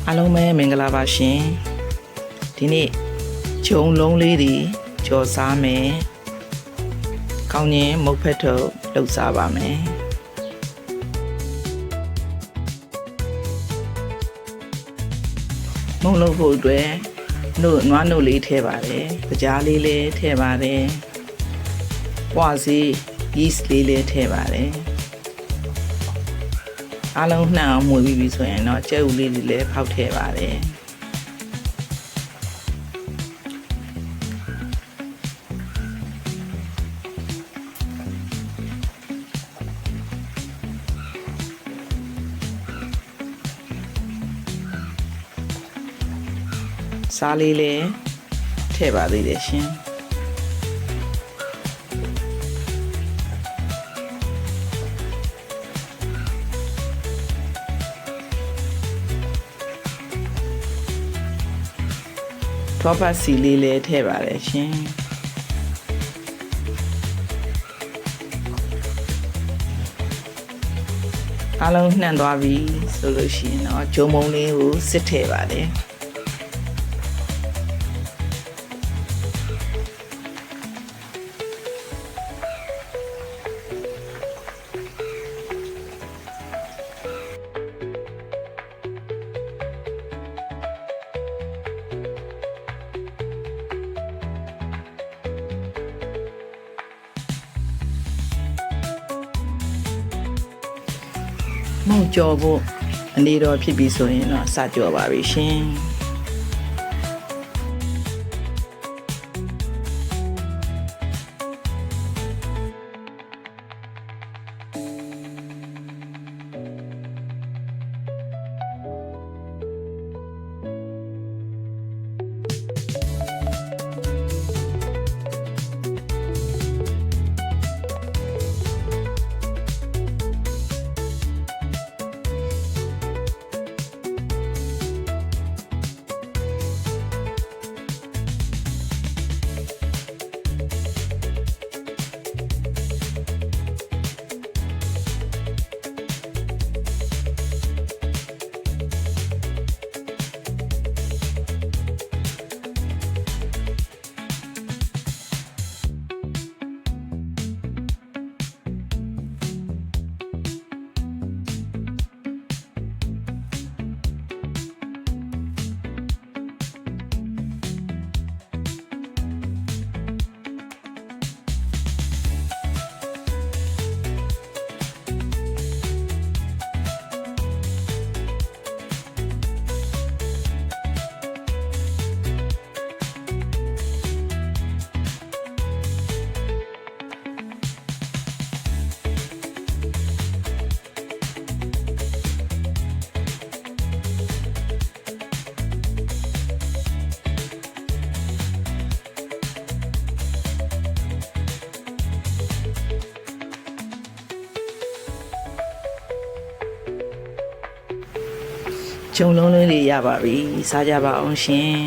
အားလုံးပဲမင်္ဂလာပါရှင်ဒီနေ့ဂျုံလုံးလေးတွေကြော်စားမယ်ကောင်းရင်မုတ်ဖက်ထုတ်လှုပ်စားပါမယ်မုတ်လုပ်ဖို့အတွက်နွားနို့လေးထည့်ပါတယ်ကြားလေးလည်းထည့်ပါတယ်ပွားစီ yeast လေးလည်းထည့်ပါတယ်အားလုံးနှံအောင်မှုပြီးပြီဆိုရင်တော့ကြက်ဥလေးတွေလည်းဖောက်ထည့်ပါတယ်စားလေးလည်းထည့်ပါသေးတယ်ရှင်ထောပတ်စီလေးလည်းထည့်ပါတယ်ရှင်အားလုံးနှံ့သွားပြီဆိုလို့ရှိရင်တော့ဂျုံမုံလေးကိုစစ်ထည့်ပါတယ်မုံကြော်ဖို့အနေတော်ဖြစ်ပြီဆိုရင်တော့စကြော်ပါပြီရှင်ဂျုံလုံးလေးတွေရပါပြီစားကြပါအောင်ရှင်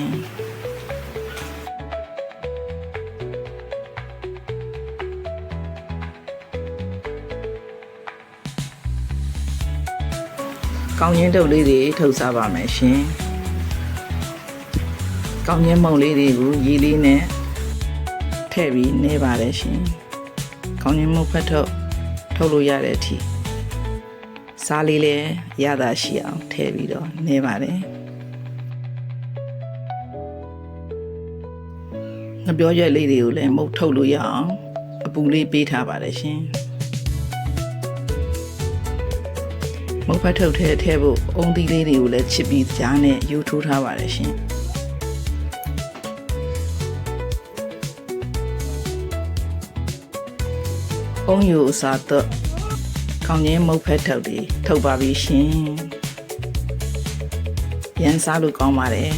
ကောင်းချင်းတုပ်လေးတွေထုတ်စားပါမယ်ရှင်ကောင်းချင်းမုံလေးတွေကိုရေလေးနဲ့ထည့်ပြီးနေပါတယ်ရှင်ကောင်းချင်းမုတ်ဖက်ထုတ်လို့ရတဲ့အထိစားလေးလည်းရတာရှိအောင်ထည့်ပြီးတော့နေပါတယ်ငပြောရွက်လေးတွေကိုလည်းမုတ်ထုတ်လို့ရအောင်အပူလေးပေးထားပါတယ်ရှင်မုတ်ဖက်ထုတ်ထည့်ဖို့အုံသီးလေးတွေကိုလည်းချစ်ပြီးကြားနဲ့ယူထိုးထားပါတယ်ရှင်အုံယူအစားတော့ကောင်းချင်းမုတ်ဖက်ထုတ်တွေထုတ်ပါပြီရှင်ရန်စားလို့ကောင်းပါတယ်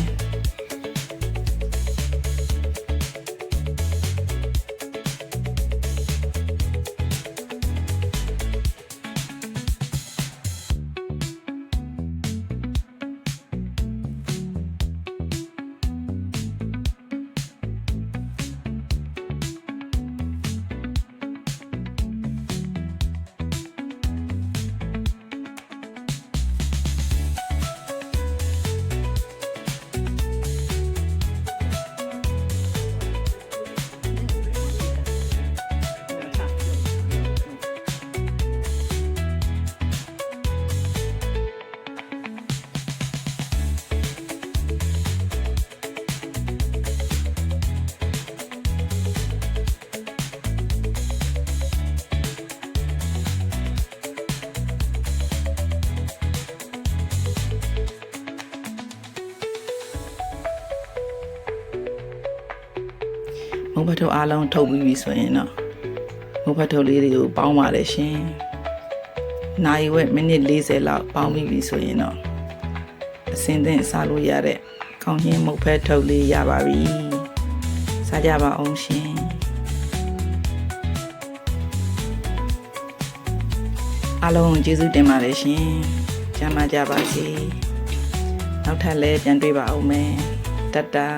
မုတ်ဖတ်ထုတ်အားလုံးထုတ်ပြီးပြီဆိုရင်တော့မုတ်ဖတ်ထုတ်လေးတွေကိုပေါင်းပါတယ်ရှင်နိုင်ဝက်မိနစ်40လောက်ပေါင်းပြီးပြီဆိုရင်တော့အစင်သင့်စားလို့ရတဲ့ကောင်းချင်းမုတ်ဖတ်ထုတ်လေးရပါပြီစားကြပါအောင်ရှင်အားလုံးကျေးဇူးတင်ပါတယ်ရှင်ကျမ်းမာကြပါစေနောက်ထပ်လည်းပြန်တွေ့ပါအောင်မယ်တတ်တာ